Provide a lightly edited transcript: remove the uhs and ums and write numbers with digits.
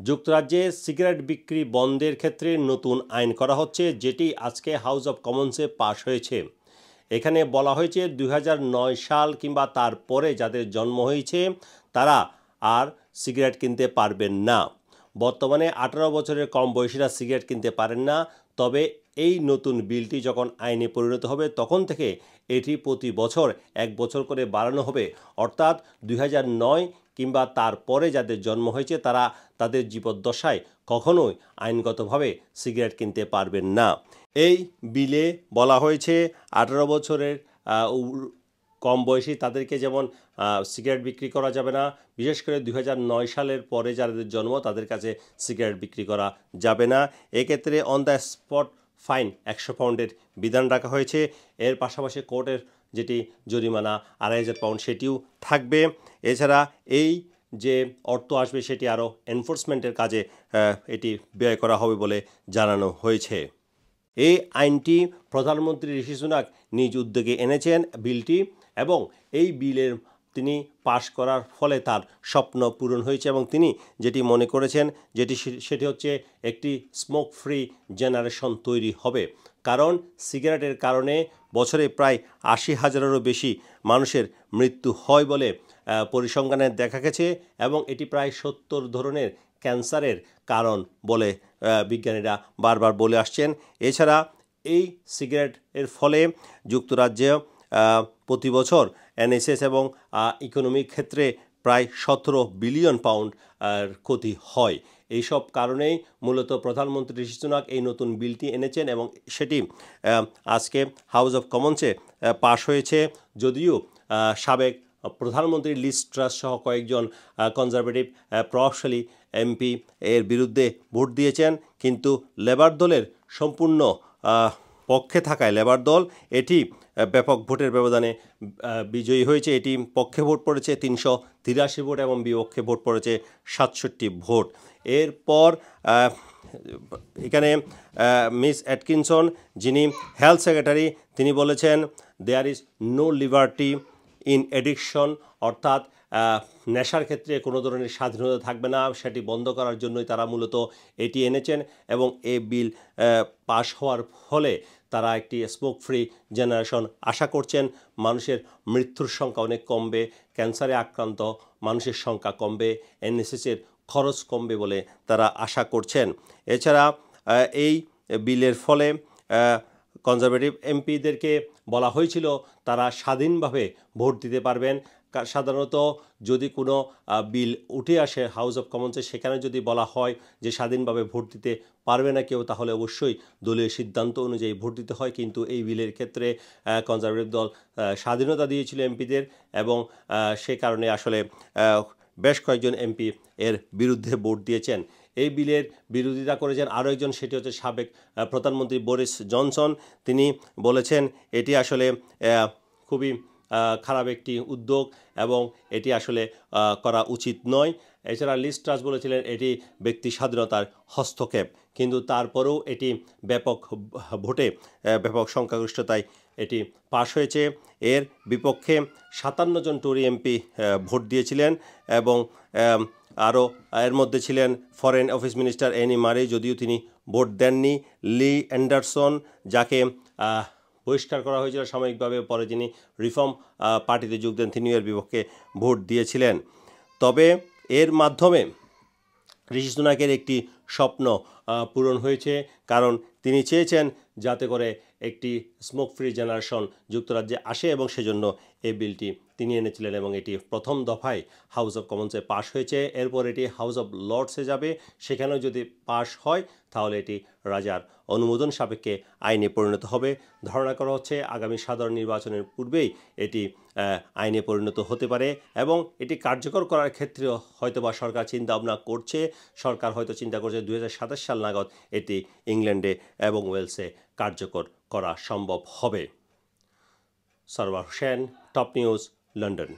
যুক্তরাজ্যে সিগারেট বিক্রি বন্ধের ক্ষেত্রে নতুন আইন করা হচ্ছে, যেটি আজকে হাউস অব কমন্সে পাশ হয়েছে। এখানে বলা হয়েছে 2009 সাল কিংবা তারপরে যাদের জন্ম হয়েছে তারা আর সিগারেট কিনতে পারবেন না। বর্তমানে 18 বছরের কম বয়সীরা সিগারেট কিনতে পারেন না। তবে এই নতুন বিলটি যখন আইনে পরিণত হবে তখন থেকে এটি প্রতি বছর 1 বছর করে বাড়ানো হবে। অর্থাৎ 2009 কিংবা তারপরে যাদের জন্ম হয়েছে তারা তাদের জীবদ্দশায় কখনোই আইনগতভাবে সিগারেট কিনতে পারবেন না। এই বিলে বলা হয়েছে 18 বছরের কম বয়সী তাদেরকে যেমন সিগারেট বিক্রি করা যাবে না, বিশেষ করে 2009 সালের পরে যাদের জন্ম তাদের কাছে সিগারেট বিক্রি করা যাবে না। এক্ষেত্রে অন দ্য স্পট ফাইন 100 পাউন্ডের বিধান রাখা হয়েছে। এর পাশাপাশি কোর্টের যেটি জরিমানা 2500 পাউন্ড সেটিও থাকবে। এছাড়া এই যে অর্থ আসবে সেটি আরও এনফোর্সমেন্টের কাজে এটি ব্যয় করা হবে বলে জানানো হয়েছে। এই আইনটি প্রধানমন্ত্রী ঋষি সুনাক নিজ উদ্যোগে এনেছেন বিলটি, এবং এই বিলের তিনি পাশ করার ফলে তার স্বপ্ন পূরণ হয়েছে এবং তিনি যেটি মনে করেছেন সেটি হচ্ছে একটি স্মোক ফ্রি জেনারেশন তৈরি হবে। কারণ সিগারেটের কারণে বছরে প্রায় 80,000-এরও বেশি মানুষের মৃত্যু হয় বলে পরিসংখ্যানে দেখা গেছে, এবং এটি প্রায় 70 ধরনের ক্যান্সারের কারণ বলে বিজ্ঞানীরা বারবার বলে আসছেন। এছাড়া এই সিগারেটের ফলে যুক্তরাজ্যে প্রতি বছর এনএসএস এবং ইকোনমিক ক্ষেত্রে প্রায় 17 বিলিয়ন পাউন্ড ক্ষতি হয়। এইসব কারণেই মূলত প্রধানমন্ত্রী ঋষি সুনাক এই নতুন বিলটি এনেছেন এবং সেটি আজকে হাউস অব কমন্সে পাশ হয়েছে। যদিও সাবেক প্রধানমন্ত্রী লিজ ট্রাস সহ কয়েকজন কনজারভেটিভ প্রভাবশালী এমপি এর বিরুদ্ধে ভোট দিয়েছেন, কিন্তু লেবার দলের সম্পূর্ণ পক্ষে থাকায় লেবার দল এটি ব্যাপক ভোটের ব্যবধানে বিজয়ী হয়েছে। এটি পক্ষে ভোট পড়েছে 383 ভোট এবং বিপক্ষে ভোট পড়েছে 67 ভোট। এরপর এখানে মিস অ্যাটকিনসন, যিনি হেলথ সেক্রেটারি, তিনি বলেছেন there is no liberty in addiction, অর্থাৎ নেশার ক্ষেত্রে কোনো ধরনের স্বাধীনতা থাকবে না, সেটি বন্ধ করার জন্যই তারা মূলত এটি এনেছেন। এবং এই বিল পাশ হওয়ার ফলে তারা একটি স্মোক ফ্রি জেনারেশন আশা করছেন। মানুষের মৃত্যুর সংখ্যা অনেক কমবে, ক্যান্সারে আক্রান্ত মানুষের সংখ্যা কমবে, এনএসএসের খরচ কমবে বলে তারা আশা করছেন। এছাড়া এই বিলের ফলে কনজারভেটিভ এমপিদেরকে বলা হয়েছিল তারা স্বাধীনভাবে ভোট দিতে পারবেন। সাধারণত যদি কোনো বিল উঠে আসে হাউস অব কমন্সে, সেখানে যদি বলা হয় যে স্বাধীনভাবে ভোট দিতে পারবে না কেউ, তাহলে অবশ্যই দলীয় সিদ্ধান্ত অনুযায়ী ভোট দিতে হয়। কিন্তু এই বিলের ক্ষেত্রে কনজারভেটিভ দল স্বাধীনতা দিয়েছিল এমপিদের, এবং সে কারণে আসলে বেশ কয়েকজন এমপি এর বিরুদ্ধে ভোট দিয়েছেন। এই বিলের বিরোধিতা করেছেন আরও একজন, সেটি হচ্ছে সাবেক প্রধানমন্ত্রী বরিস জনসন। তিনি বলেছেন এটি আসলে খুবই খারাপ একটি উদ্যোগ এবং এটি আসলে করা উচিত নয়। এছাড়া লিজ ট্রাস বলেছিলেন এটি ব্যক্তি স্বাধীনতার হস্তক্ষেপ, কিন্তু তারপরেও এটি ব্যাপক ভোটে ব্যাপক সংখ্যাগরিষ্ঠতায় এটি পাশ হয়েছে। এর বিপক্ষে 57 জন টরি এমপি ভোট দিয়েছিলেন, এবং আরও এর মধ্যে ছিলেন ফরেন অফিস মিনিস্টার অ্যানি মারে, যদিও তিনি ভোট দেননি। লি অ্যান্ডারসন, যাকে বহিষ্কার করা হয়েছিল সাময়িকভাবে, পরে যিনি রিফর্ম পার্টিতে যোগ দেন, তিনি এর বিপক্ষে ভোট দিয়েছিলেন। তবে এর মাধ্যমে ঋষি সুনাকের একটি স্বপ্ন পূরণ হয়েছে, কারণ তিনি চেয়েছেন যাতে করে একটি স্মোক ফ্রি জেনারেশন যুক্তরাজ্যে আসে, এবং সেজন্য এই বিলটি তিনি এনেছিলেন এবং এটি প্রথম দফায় হাউস অব কমন্সে পাশ হয়েছে। এরপর এটি হাউস অব লর্ডসে যাবে, সেখানেও যদি পাশ হয় তাহলে এটি রাজার অনুমোদন সাপেক্ষে আইনে পরিণত হবে। ধারণা করা হচ্ছে আগামী সাধারণ নির্বাচনের পূর্বেই এটি আইনে পরিণত হতে পারে, এবং এটি কার্যকর করার ক্ষেত্রেও হয়তোবা সরকার চিন্তা ভাবনা করছে। সরকার হয়তো চিন্তা করছে 2027 সাল নাগাদ এটি ইংল্যান্ডে এবং ওয়েলসে কার্যকর করা সম্ভব হবে। Sarwar Hossain, top news, London.